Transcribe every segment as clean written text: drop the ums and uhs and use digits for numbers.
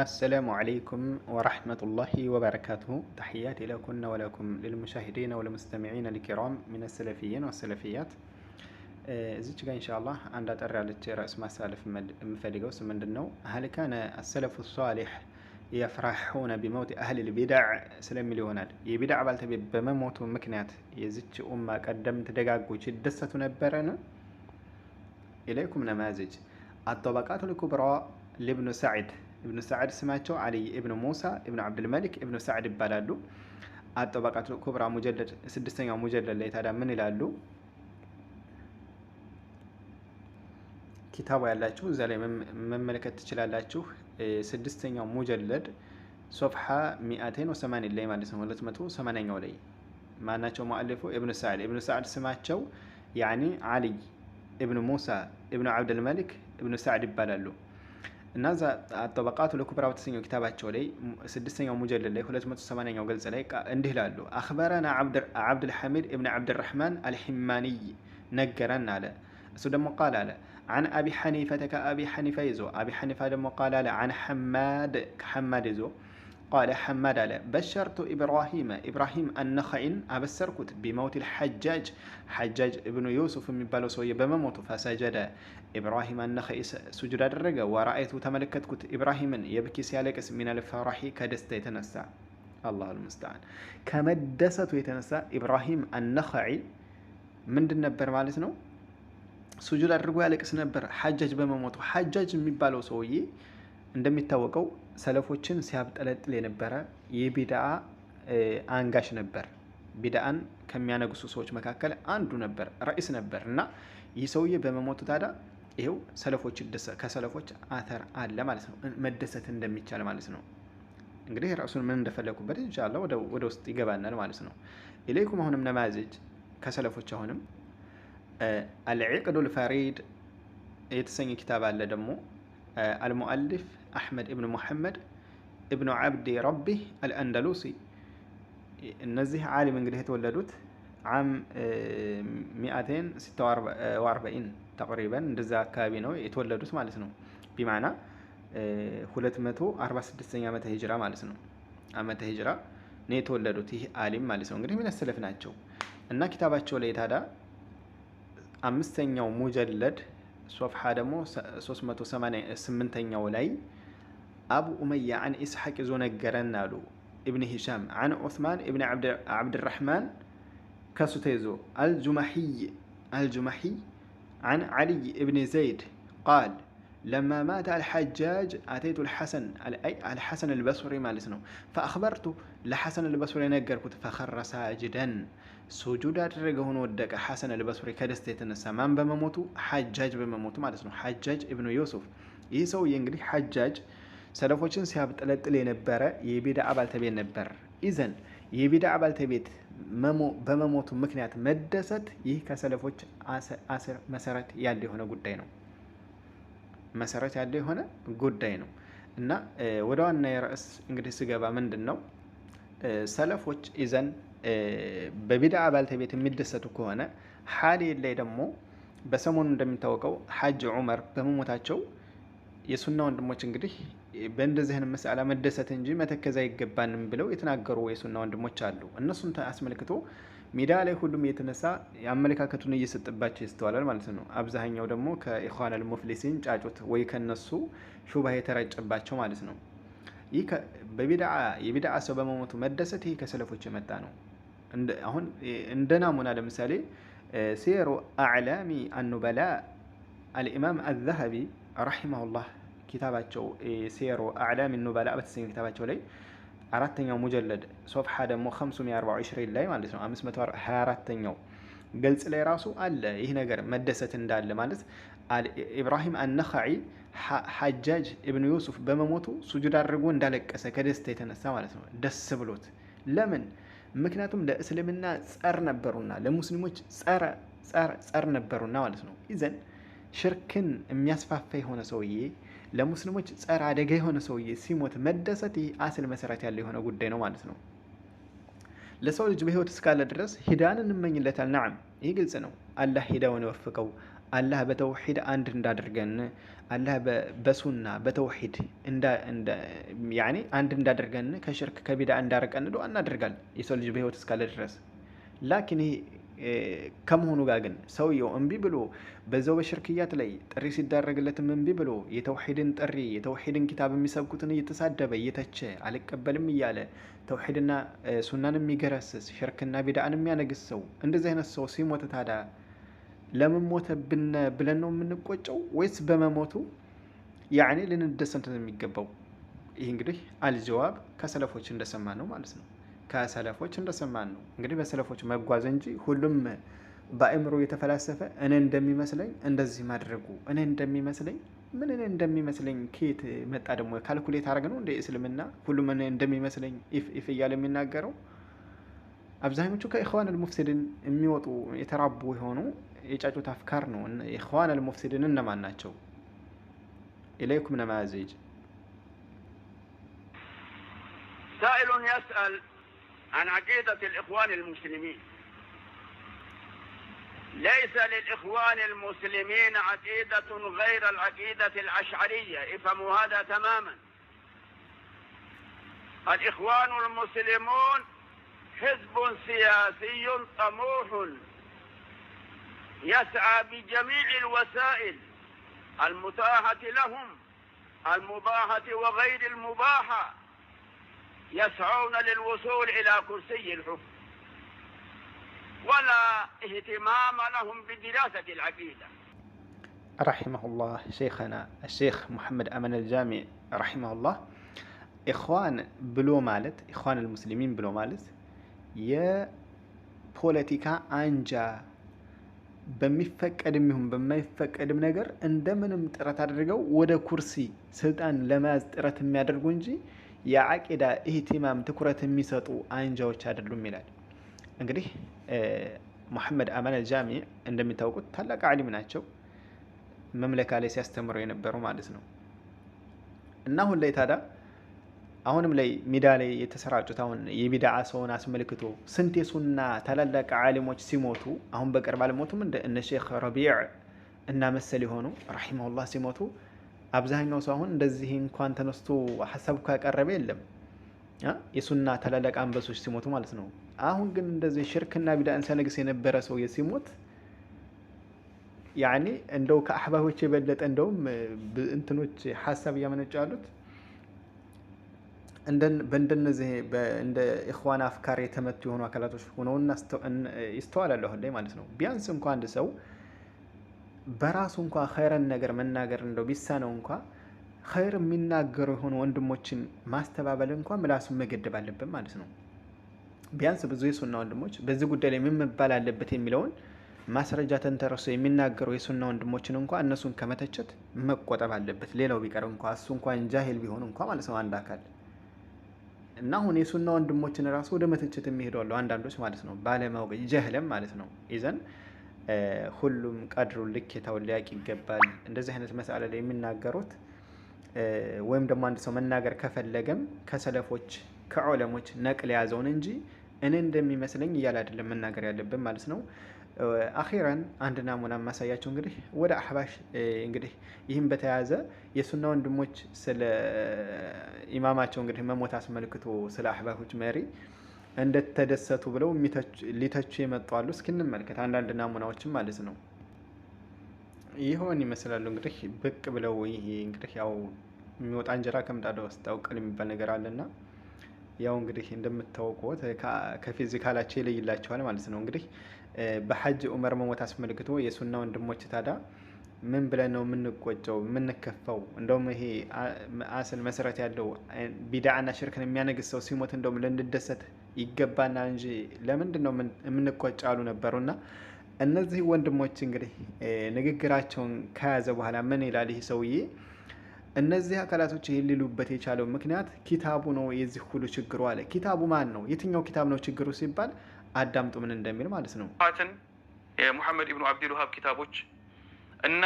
السلام عليكم ورحمة الله وبركاته. تحياتي لكن ولكم للمشاهدين والمستمعين الكرام من السلفيين والسلفيات. زيج إن شاء الله عند أترى رأس ما سالف مفدقوس من دنو. هل كان السلف الصالح يفرحون بموت أهل البدع سلام مليونات يبدع بالتبي بموت مكنات يزيج قدمت دقاق وشدست نبرنا إليكم نماذج الطبقات الكبرى لابن سعد ابن سعد سماته علي ابن موسى ابن عبد الملك ابن سعد بلالو الطبقات الكبرى مجلد 6 مجلد اللي تدا من يلالو كتابه ያላችሁ እዛ ላይ መመልከት ትችላላችሁ 6ኛው ሙጀለድ صفحه 280 ላይ ማለት ነው 280ኛው ላይ ማናቸው ሙአሊፉ ኢብኑ ሰዓድ ስማቸው ያኒ አሊ ኢብኑ ሙሳ ኢብኑ አብድ الملك ኢብኑ ሰዓድ ይባላሉ እና ዛ አጠበቃቱ ለኩብራ በተሰኘው ኪታባቸው ላይ 6ኛው ሙጀለድ ላይ 280ኛው ገልጽ ላይ እንዲህ ይላሉ አخبرنا عبد الحميد ابن عبد الرحمن الحماني ነገረን አለ እሱ ደግሞ قال አለ عن ابي حنيفه كابي حنيفه يزو ابي حنيفه ደግሞ قال አለ عن حماد يزو قال حماد على بشرت إبراهيم النخعي أبسركت بموت الحجاج حجاج ابن يوسف من بالوسوية بموت فسجد إبراهيم النخعي سجد الرجا ورأيت تملكتكت إبراهيم يبكي سيالك من الفرح كدست يتنسى الله المستعان كمدست يتنسى إبراهيم النخعي من النبر مالتنا سجد الرجا لك سنبر حجاج بموت حجاج من بالوسوية እንደሚታወቀው ሰለፎችን ሲያብጠለጥል የነበረ የቢድዓ አንጋሽ ነበር። ቢድዓን ከሚያነግሱ ሰዎች መካከል አንዱ ነበር፣ ራኢስ ነበር እና ይህ ሰውዬ በመሞቱ ታዲያ ይሄው ሰለፎች ከሰለፎች አተር አለ ማለት ነው፣ መደሰት እንደሚቻል ማለት ነው። እንግዲህ ራሱን ምን እንደፈለኩበት ኢንሻአላህ ወደ ውስጥ ይገባናል ማለት ነው። ኢለይኩም አሁንም ነማዚጅ ከሰለፎች አሁንም አልዕቅዱል ፈሪድ የተሰኘ ኪታብ አለ ደግሞ المؤلف أحمد ابن محمد ابن عبد ربه الأندلسي النزيه عالم انجليه تولدوت عام 246 تقريبا እንደዛ አካባቢ ነው የተወለዱት ማለት ነው بمعنى 246 ዓመተ ሂጅራ ማለት ነው ዓመተ ሂጅራ ነው የተወለዱት ይህ ዓሊም ማለት ነው እንግዲህ ምን ያሰለፍ ናቸው እና ኪታባቸው ላይ ታዲያ አምስተኛው ሙጀለድ صفحة دمو 388 ولاي أبو أمية عن إسحاق زون الجرنالو ابن هشام عن عثمان ابن عبد الرحمن كسوتيزو الجمحي عن علي ابن زيد قال لما مات الحجاج أتيت الحسن البصري مالسنو فأخبرته لحسن البصري نجركت فخر ساجدا سجود አደረገውን ወደቀ ሐሰን አልበስሪ ከደስታ የተነሳ ማን በመሞቱ ሐጃጅ በመሞቱ ማለት ነው ሐጃጅ ኢብኑ ዩሱፍ ይህ ሰው እንግዲህ ሐጃጅ ሰለፎችን ሲያብጠለጥል የነበረ የቢድዓ ባልተቤት ነበር ኢዘን የቢድዓ ባልተቤት በመሞቱ ምክንያት መደሰት ይህ ከሰለፎች አስር መሰረት ያለ የሆነ ጉዳይ ነው መሰረት ያለ የሆነ ጉዳይ ነው እና ወደ ዋና የራስ እንግዲህ ስገባ ምንድነው ሰለፎች ኢዘን በቢድዓ ባልተቤት የሚደሰቱ ከሆነ ሐሊ ላይ ደግሞ በሰሞኑ እንደሚታወቀው ሐጅ ዑመር በመሞታቸው የሱና ወንድሞች እንግዲህ በእንደዚህ አይነት መስአላ መደሰት እንጂ መተከዛ አይገባንም ብለው የተናገሩ የሱና ወንድሞች አሉ እነሱን አስመልክቶ ሚዲያ ላይ ሁሉም የተነሳ ያመለካከቱን እየሰጠባቸው ይስተዋላል ማለት ነው አብዛኛው ደግሞ ከኢኽዋን አልሙፍሊሲን ጫጩት ወይ ከነሱ ሹባህ የተረጨባቸው ማለት ነው ይህ የቢድዓ ሰው በመሞቱ መደሰት ይህ ከሰለፎች የመጣ ነው አሁን እንደናሙና ለምሳሌ ሲሩ አዕላሚ አኑበላ الإمام الذهبي رحمه الله كتاباته سير أعلام النبلاء بتسمى كتاباته لي አራተኛው ሙጀለድ صفحة ደግሞ 524 ላይ ማለት ነው 524ኛው ገልጽ ላይ ራሱ አለ ይህ ነገር መደሰት እንዳለ ማለት ኢብራሂም አልነኻዒ ሐጃጅ ኢብኑ ዩሱፍ በመሞቱ ሱጁድ አድርጎ እንዳለቀሰ ከደስታ የተነሳ ማለት ነው ደስ ብሎት ለምን ምክንያቱም ለእስልምና ጸር ነበሩና ለሙስሊሞች ጸር ነበሩና ማለት ነው ኢዘን ሽርክን የሚያስፋፋ የሆነ ሰውዬ ለሙስሊሞች ጸር አደጋ የሆነ ሰውዬ ሲሞት መደሰት አስል መሰረት ያለው የሆነ ጉዳይ ነው ማለት ነው ለሰው ልጅ በህይወት እስካለ ድረስ ሂዳንን እንመኝለታል ነዓም ይህ ግልጽ ነው አላህ ሂዳውን ይወፍቀው አላህ በተውሂድ አንድ እንዳደርገን አላህ በሱና በተውሂድ ያኔ አንድ እንዳደርገን ከሽርክ ከቢዳ እንዳርቀን ዱዓ እናደርጋለን የሰው ልጅ በህይወት እስካለ ድረስ። ላኪን ይሄ ከመሆኑ ጋር ግን ሰውየው እምቢ ብሎ በዛው በሽርክያት ላይ ጥሪ ሲዳረግለትም እምቢ ብሎ የተውሂድን ጥሪ የተውሂድን ኪታብ የሚሰብኩትን እየተሳደበ እየተቸ አልቀበልም እያለ ተውሂድና ሱናን የሚገረስስ ሽርክና ቢዳን የሚያነግስ ሰው እንደዚህ አይነት ሰው ሲሞት ታዲያ ለምን ሞተብን ብለን ነው የምንቆጨው ወይስ በመሞቱ ያኔ ልንደሰት ነው የሚገባው? ይህ እንግዲህ አልጀዋብ ከሰለፎች እንደሰማን ነው ማለት ነው። ከሰለፎች እንደሰማን ነው እንግዲህ በሰለፎች መጓዝ እንጂ ሁሉም በአእምሮ የተፈላሰፈ እኔ እንደሚመስለኝ እንደዚህ ማድረጉ እኔ እንደሚመስለኝ ከየት መጣ ደግሞ ካልኩሌት አድርገ ነው እንደ እስልምና ሁሉም እኔ እንደሚመስለኝ ኢፍ እያለ የሚናገረው። አብዛኞቹ ከኢኽዋን አልሙፍሲድን የሚወጡ የተራቡ የሆኑ የጫጩት አፍካር ነው። ኢኽዋን አልሙፍሲድን እነማን ናቸው? ኢለይኩም ነማዚጅ سائل يسأل عن عقيدة الإخوان المسلمين. ليس للإخوان المسلمين عقيدة غير العقيدة الأشعرية، افهموا هذا تماما. الإخوان المسلمون حزب سياسي طموح يسعى بجميع الوسائل المتاحة لهم المباحة وغير المباحة، يسعون للوصول إلى كرسي الحكم، ولا اهتمام لهم بدراسة العقيدة. رحمه الله شيخنا الشيخ محمد أمن الجامع رحمه الله. إخوان بلو مالت إخوان المسلمين بلو مالت يا بوليتيكا أنجا በሚፈቀድም ይሁን በማይፈቀድም ነገር እንደምንም ጥረት አድርገው ወደ ኩርሲ ስልጣን ለመያዝ ጥረት የሚያደርጉ እንጂ የአቂዳ ኢህቲማም ትኩረት የሚሰጡ አንጃዎች አይደሉም ይላል። እንግዲህ መሐመድ አማን አልጃሚ እንደሚታወቁት ታላቅ ዓሊም ናቸው። መምለካ ላይ ሲያስተምሩ የነበሩ ማለት ነው። እና አሁን ላይ ታዲያ አሁንም ላይ ሚዳ ላይ የተሰራጩት አሁን የቢድዓ ሰውን አስመልክቶ ስንት የሱና ታላላቅ ዓሊሞች ሲሞቱ አሁን በቅርብ አልሞቱም እነ ሼክ ረቢዕ እና መሰል የሆኑ ረሂመሁላህ ሲሞቱ አብዛኛው ሰው አሁን እንደዚህ እንኳን ተነስቶ ሐሳብ ካቀረበ የለም የሱና ታላላቅ አንበሶች ሲሞቱ ማለት ነው። አሁን ግን እንደዚህ ሽርክና ቢድዓን ሲያነግስ የነበረ ሰው የሲሞት ያኔ እንደው ከአህባቦች የበለጠ እንደውም እንትኖች ሐሳብ ያመነጩ ያሉት በእንደነዚህ እንደ ኢኽዋን አፍካር የተመቱ የሆኑ አካላቶች ሆነውና ይስተዋላል አሁን ላይ ማለት ነው። ቢያንስ እንኳን አንድ ሰው በራሱ እንኳን ኸይረን ነገር መናገር እንደው ቢሳነው እንኳን ኸይር የሚናገሩ የሆኑ ወንድሞችን ማስተባበል እንኳን ምላሱን መገደብ አለበት ማለት ነው። ቢያንስ ብዙ የሱና ወንድሞች በዚህ ጉዳይ ላይ ምን መባል አለበት የሚለውን ማስረጃ ተንተርሰው የሚናገሩ የሱና ወንድሞችን እንኳን እነሱን ከመተቸት መቆጠብ አለበት። ሌላው ቢቀር እንኳን እሱ እንኳን ጃሂል ቢሆን እንኳን ማለት ነው አንድ አካል እና አሁን የሱና ወንድሞችን ራሱ ወደ መተቸት የሚሄዱ አሉ አንዳንዶች ማለት ነው፣ ባለማወቅ ጀህለም ማለት ነው። ኢዘን ሁሉም ቀድሩ ልኬታውን ሊያውቅ ይገባል። እንደዚህ አይነት መስአላ ላይ የሚናገሩት ወይም ደግሞ አንድ ሰው መናገር ከፈለገም ከሰለፎች ከዑለሞች ነቅል ያዘውን እንጂ እኔ እንደሚመስለኝ እያለ አይደለም መናገር ያለብን ማለት ነው። አኺራን አንድ ናሙና ማሳያቸው እንግዲህ ወደ አህባሽ እንግዲህ ይህም በተያያዘ የሱና ወንድሞች ስለ ኢማማቸው እንግዲህ መሞት አስመልክቶ ስለ አህባሾች መሪ እንደተደሰቱ ብለው ሊተቹ የመጡ አሉ። እስኪ እንመልከት አንዳንድ ናሙናዎችም ማለት ነው። ይሆን ይመስላሉ እንግዲህ ብቅ ብለው ይሄ እንግዲህ ያው የሚወጣ እንጀራ ከምጣድ ውስጥ አውቀል የሚባል ነገር አለና ያው እንግዲህ እንደምታውቁት ከፊዚካላቸው ይለይላቸዋል ማለት ነው። እንግዲህ በሐጅ ዑመር መሞት አስመልክቶ የሱና ወንድሞች ታዲያ ምን ብለን ነው የምንቆጨው የምንከፋው? እንደውም ይሄ አስል መሰረት ያለው ቢድዓና ሽርክን የሚያነግስ ሰው ሲሞት እንደውም ልንደሰት ይገባና እንጂ ለምንድን ነው የምንቆጨው አሉ ነበሩና እነዚህ ወንድሞች እንግዲህ ንግግራቸውን ከያዘ በኋላ ምን ይላል ይህ ሰውዬ? እነዚህ አካላቶች ይሄን ሊሉበት የቻለው ምክንያት ኪታቡ ነው የዚህ ሁሉ ችግሩ አለ። ኪታቡ ማን ነው? የትኛው ኪታብ ነው ችግሩ ሲባል አዳምጡ ምን እንደሚል ማለት ነው። የሙሐመድ ኢብኑ አብዱል ወሃብ ኪታቦች እና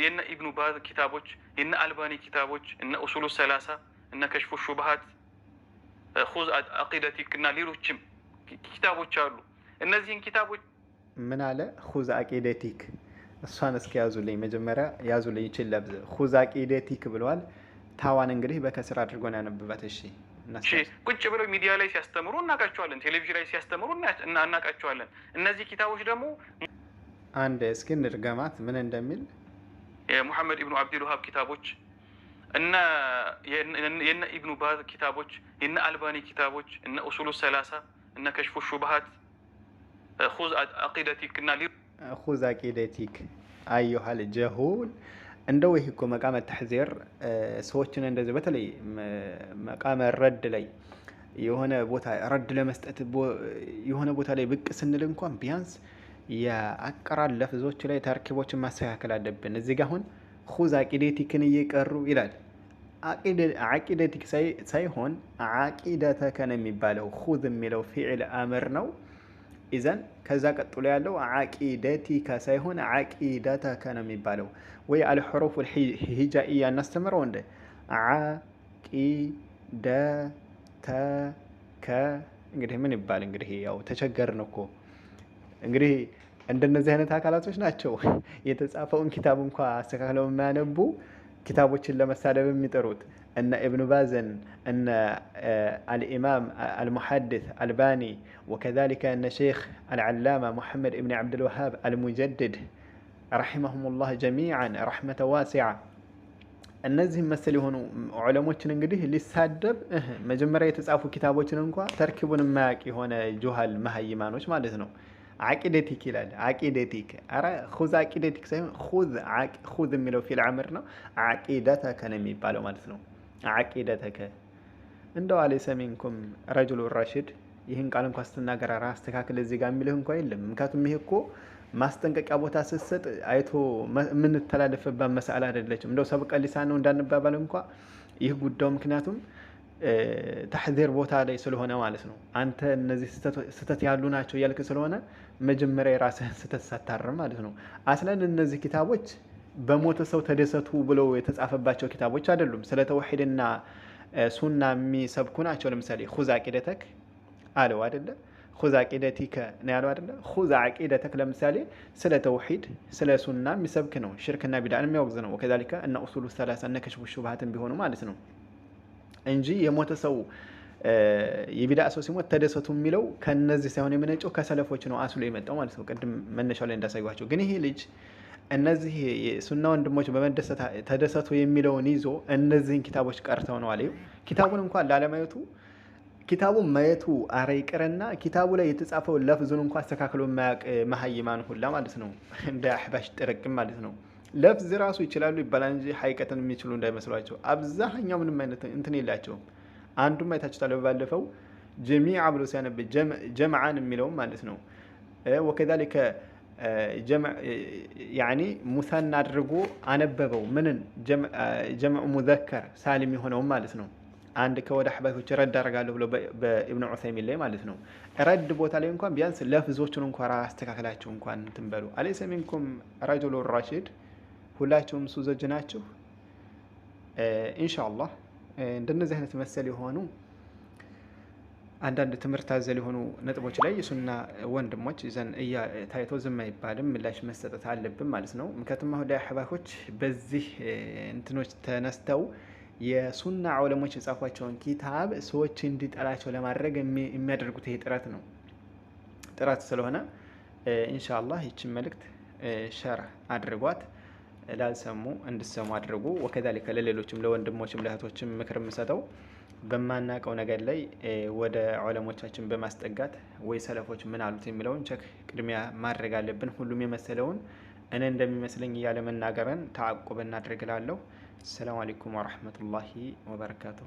የነ ኢብኑ ባዝ ኪታቦች የነ አልባኒ ኪታቦች እነ ኡሱሉ ሰላሳ እነ ከሽፉ ሹብሃት ኹዝ አቂደቲክ እና ሌሎችም ኪታቦች አሉ። እነዚህን ኪታቦች ምን አለ? ኹዝ አቂደቲክ እሷን እስኪ ያዙልኝ መጀመሪያ ያዙልኝ። ይችል ለብዝ ሁዝ አቂደቲክ ብለዋል። ታዋን እንግዲህ በከስር አድርጎ ነው ያነብባት። እሺ ቁጭ ብለው ሚዲያ ላይ ሲያስተምሩ እናውቃቸዋለን። ቴሌቪዥን ላይ ሲያስተምሩ እናውቃቸዋለን። እነዚህ ኪታቦች ደግሞ አንድ እስኪ እንድርገማት ምን እንደሚል የሙሐመድ ኢብኑ አብዱልዋሃብ ኪታቦች እነ የነ ኢብኑ ባዝ ኪታቦች የነ አልባኒ ኪታቦች እነ ኡሱሉ ሰላሳ እነ ከሽፉ ሹብሃት ሁዝ አቂደቲክ እና ሁዝ አቂደቲክ አዩሃል ጀሁል። እንደው ይህ እኮ መቃመ ተሕዚር ሰዎችን እንደዚህ በተለይ መቃመ ረድ ላይ የሆነ ቦታ ረድ ለመስጠት የሆነ ቦታ ላይ ብቅ ስንል እንኳን ቢያንስ የአቀራር ለፍዞች ላይ ተርኪቦችን ማስተካከል አለብን። እዚህ ጋር አሁን ሁዝ አቂደቲክን እየቀሩ ይላል። አቂደቲክ ሳይሆን አቂደተከ ነው የሚባለው። ሁዝ የሚለው ፊዕል አምር ነው። ኢዘን ከዛ ቀጥሎ ያለው አቂደቲከ ሳይሆን አቂደተከ ነው የሚባለው። ወይ አልሑሩፍ ሂጃኢያ እናስተምረው እንደ አቂደተከ እንግዲህ ምን ይባል እንግዲህ ያው ተቸገርን እኮ እንግዲህ እንደነዚህ አይነት አካላቶች ናቸው የተጻፈውን ኪታብ እንኳ አስተካክለው የማያነቡ ኪታቦችን ለመሳደብ የሚጠሩት እነ ኢብኑ ባዝን እነ አልኢማም አልሙሐድስ አልባኒ ወከዛሊከ እነ ሼክ አልዓላማ ሙሐመድ ኢብኑ አብዱልዋሃብ አልሙጀድድ ረሒመሁሙላህ ጀሚዓን ረሕመተ ዋሲዓ። እነዚህም መሰል የሆኑ ዑለሞችን እንግዲህ ሊሳደብ መጀመሪያ የተጻፉ ኪታቦችን እንኳ ተርኪቡን የማያውቅ የሆነ ጁሃል መሀይማኖች ማለት ነው። አቂደቲክ ይላል። አቂደቲክ አረ ሁዝ አቂደቲክ ሳይሆን ሁዝ የሚለው ፊል አምር ነው። አቂደተከ ነው የሚባለው ማለት ነው። አቂደተከ እንደው አለይሰ ሚንኩም ረጁሉ ረሽድ ይህን ቃል እንኳ ስትናገር አስተካክል እዚህ ጋር የሚልህ እንኳ የለም። ምክንያቱም ይሄ እኮ ማስጠንቀቂያ ቦታ ስትሰጥ አይቶ የምንተላለፍበት መሳል አይደለችም። እንደው ሰብቀ ሊሳን ነው እንዳንባባል እንኳ ይህ ጉዳዩ ምክንያቱም ተሕዚር ቦታ ላይ ስለሆነ ማለት ነው። አንተ እነዚህ ስተት ያሉ ናቸው እያልክ ስለሆነ መጀመሪያ የራስህን ስተት ሳታርም ማለት ነው። አስለን እነዚህ ኪታቦች በሞተ ሰው ተደሰቱ ብለው የተጻፈባቸው ኪታቦች አይደሉም። ስለ ተውሂድና ሱና የሚሰብኩ ናቸው። ለምሳሌ ሁዝ አቂደተክ አለው አይደለ? ሁዝ አቂደቲከ ነው ያለው አይደለ? ሁዝ አቂደተክ ለምሳሌ ስለ ተውሂድ ስለ ሱና የሚሰብክ ነው። ሽርክና ቢድዓን የሚያወግዝ ነው። ወከዛሊከ እነ ኡሱሉ ሰላሳ እነ ከሽፉ ሹብሃትን ቢሆኑ ማለት ነው እንጂ የሞተ ሰው የቢድዓ ሰው ሲሞት ተደሰቱ የሚለው ከነዚህ ሳይሆን የመነጨው ከሰለፎች ነው አስሎ የመጣው ማለት ነው። ቅድም መነሻው ላይ እንዳሳየኋቸው ግን ይሄ ልጅ እነዚህ ሱና ወንድሞች በመደሰት ተደሰቱ የሚለውን ይዞ እነዚህን ኪታቦች ቀርተው ነው አለው። ኪታቡን እንኳን ላለማየቱ ኪታቡን ማየቱ አረ ይቅርና ኪታቡ ላይ የተጻፈው ለፍዙን እንኳን አስተካክሎ የማያውቅ መሀይማን ሁላ ማለት ነው። እንደ አህባሽ ጥርቅም ማለት ነው። ለፍዝ ራሱ ይችላሉ ይባላል እንጂ ሐቂቀትን የሚችሉ እንዳይመስሏቸው። አብዛኛው ምንም አይነት እንትን የላቸውም። አንዱም አይታችሁታል ባለፈው ጀሚዓ ብሎ ሲያነብ ጀምዓን የሚለው ማለት ነው። ወከዛሊከ ያኒ ሙሰና አድርጎ አነበበው ምንን ጀምዕ ሙዘከር ሳሊም የሆነው ማለት ነው። አንድ ከወደ አህባሾች ረድ አደርጋለሁ ብሎ በኢብኑ ዑሰይሚን ላይ ማለት ነው። ረድ ቦታ ላይ እንኳን ቢያንስ ለፍዞቹን እንኳን አስተካክላችሁ እንኳን እንትን በሉ። አለይሰ ሚንኩም ረጁሉ ረሺድ ሁላችሁም ሱዘጅ ናችሁ። ኢንሻአላህ እንደነዚህ አይነት መሰል የሆኑ አንዳንድ ትምህርት አዘል የሆኑ ነጥቦች ላይ የሱና ወንድሞች ይዘን ታይቶ ዝም አይባልም፣ ምላሽ መሰጠት አለብን ማለት ነው። ምክንያቱም አሁን ላይ አህባሾች በዚህ እንትኖች ተነስተው የሱና ዑለሞች የጻፏቸውን ኪታብ ሰዎች እንዲጠላቸው ለማድረግ የሚያደርጉት ይሄ ጥረት ስለሆነ ኢንሻአላህ ይችን መልእክት ሸር አድርጓት ላልሰሙ እንድሰሙ አድርጉ። ወከዛሊከ ለሌሎችም ለወንድሞችም ለእህቶችም ምክር የምሰጠው በማናቀው ነገር ላይ ወደ ዑለሞቻችን በማስጠጋት ወይ ሰለፎች ምን አሉት የሚለውን ቸክ ቅድሚያ ማድረግ አለብን። ሁሉም የመሰለውን እኔ እንደሚመስለኝ እያለ መናገርን ተዓቁብ እናድርግላለሁ። ሰላም አለይኩም ወራህመቱላሂ ወበረካቱሁ።